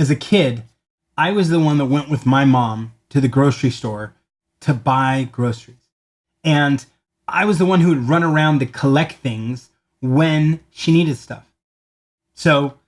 as a kid, I was the one that went with my mom to the grocery store to buy groceries. And I was the one who would run around to collect things when she needed stuff. So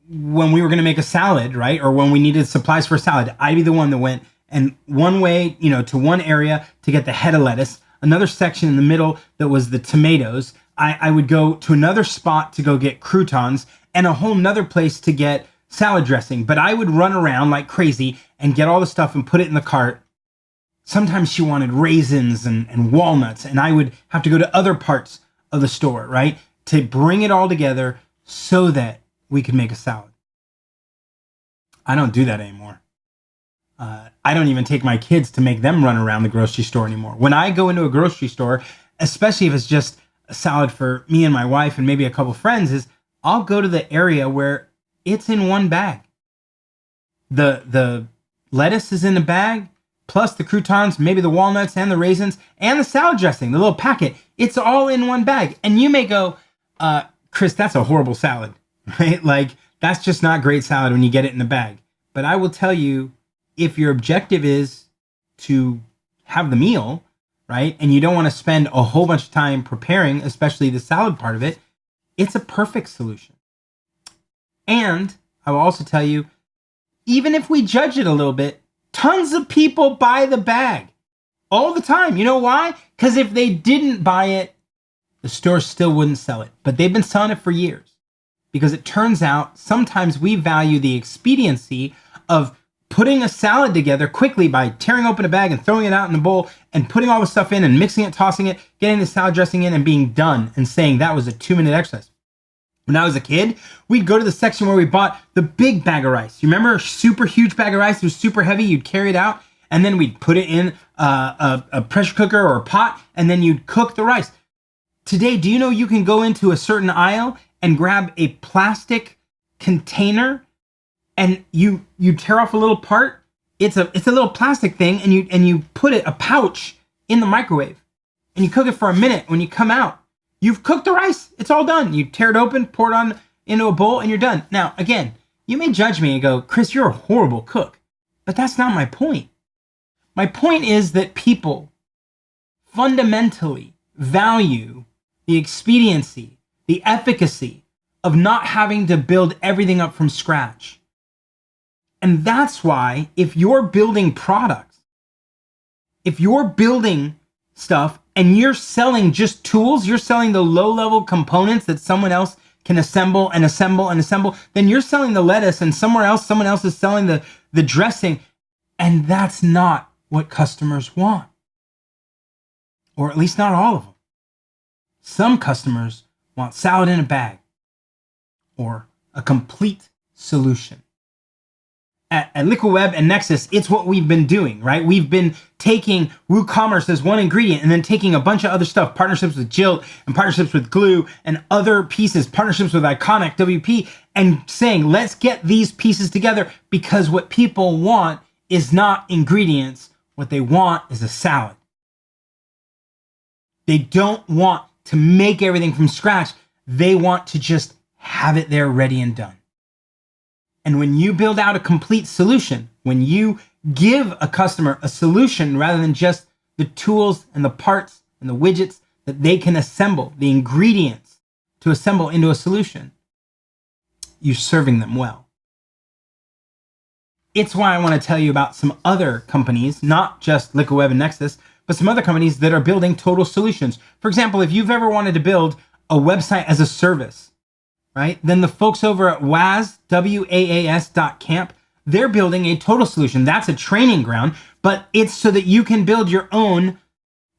when we were going to make a salad, right, or when we needed supplies for a salad, I'd be the one that went and one way, to one area to get the head of lettuce, another section in the middle that was the tomatoes. I would go to another spot to go get croutons and a whole nother place to get salad dressing. But I would run around like crazy and get all the stuff and put it in the cart. Sometimes she wanted raisins and walnuts, and I would have to go to other parts of the store, right, to bring it all together so that we could make a salad. I don't do that anymore. I don't even take my kids to make them run around the grocery store anymore. When I go into a grocery store, especially if it's just a salad for me and my wife and maybe a couple friends, I'll go to the area where it's in one bag. The lettuce is in a bag, plus the croutons, maybe the walnuts and the raisins, and the salad dressing, the little packet. It's all in one bag. And you may go, Chris, that's a horrible salad, right? Like, that's just not great salad when you get it in the bag. But I will tell you, if your objective is to have the meal, right, and you don't want to spend a whole bunch of time preparing, especially the salad part of it, it's a perfect solution. And I will also tell you, even if we judge it a little bit, tons of people buy the bag all the time. You know why? Because if they didn't buy it, the store still wouldn't sell it. But they've been selling it for years. Because it turns out sometimes we value the expediency of putting a salad together quickly by tearing open a bag and throwing it out in a bowl and putting all the stuff in and mixing it, tossing it, getting the salad dressing in and being done and saying that was a 2-minute exercise. When I was a kid, we'd go to the section where we bought the big bag of rice. You remember a super huge bag of rice? It was super heavy. You'd carry it out and then we'd put it in a pressure cooker or a pot and then you'd cook the rice. Today, do you know you can go into a certain aisle and grab a plastic container and you tear off a little part? It's a little plastic thing and you put a pouch in the microwave and you cook it for a minute. When you come out, you've cooked the rice. It's all done. You tear it open, pour it on into a bowl, and you're done. Now, again, you may judge me and go, Chris, you're a horrible cook. But that's not my point. My point is that people fundamentally value the expediency, the efficacy of not having to build everything up from scratch. And that's why if you're building products, if you're building stuff and you're selling just tools, you're selling the low-level components that someone else can assemble and assemble and assemble, then you're selling the lettuce and someone else is selling the dressing. And that's not what customers want. Or at least not all of them. Some customers want salad in a bag or a complete solution. At Liquid Web and Nexus, it's what we've been doing, right? We've been taking WooCommerce as one ingredient and then taking a bunch of other stuff, partnerships with Jilt and partnerships with Glue and other pieces, partnerships with Iconic, WP, and saying, let's get these pieces together because what people want is not ingredients. What they want is a salad. They don't want to make everything from scratch. They want to just have it there ready and done. And when you build out a complete solution, when you give a customer a solution rather than just the tools and the parts and the widgets that they can assemble, the ingredients to assemble into a solution, you're serving them well. It's why I want to tell you about some other companies, not just Liquid Web and Nexus, but some other companies that are building total solutions. For example, if you've ever wanted to build a website as a service, right? Then the folks over at WAAS, WAAS.camp, they're building a total solution. That's a training ground, but it's so that you can build your own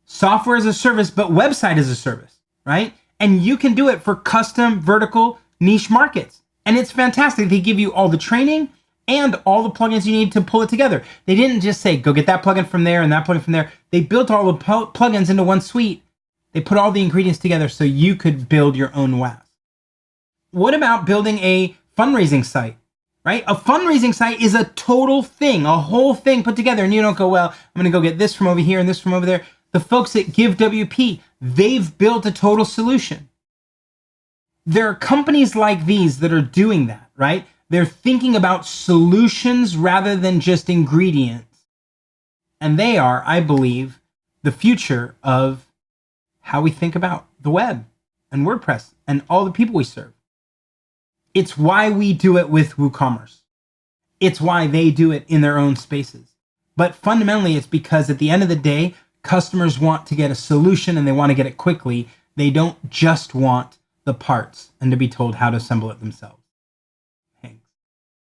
software as a service, but website as a service, right? And you can do it for custom, vertical, niche markets. And it's fantastic. They give you all the training and all the plugins you need to pull it together. They didn't just say, go get that plugin from there and that plugin from there. They built all the plugins into one suite. They put all the ingredients together so you could build your own WAAS. What about building a fundraising site, right? A fundraising site is a total thing, a whole thing put together. And you don't go, well, I'm going to go get this from over here and this from over there. The folks at GiveWP, they've built a total solution. There are companies like these that are doing that, right? They're thinking about solutions rather than just ingredients. And they are, I believe, the future of how we think about the web and WordPress and all the people we serve. It's why we do it with WooCommerce. It's why they do it in their own spaces. But fundamentally, it's because at the end of the day, customers want to get a solution and they want to get it quickly. They don't just want the parts and to be told how to assemble it themselves.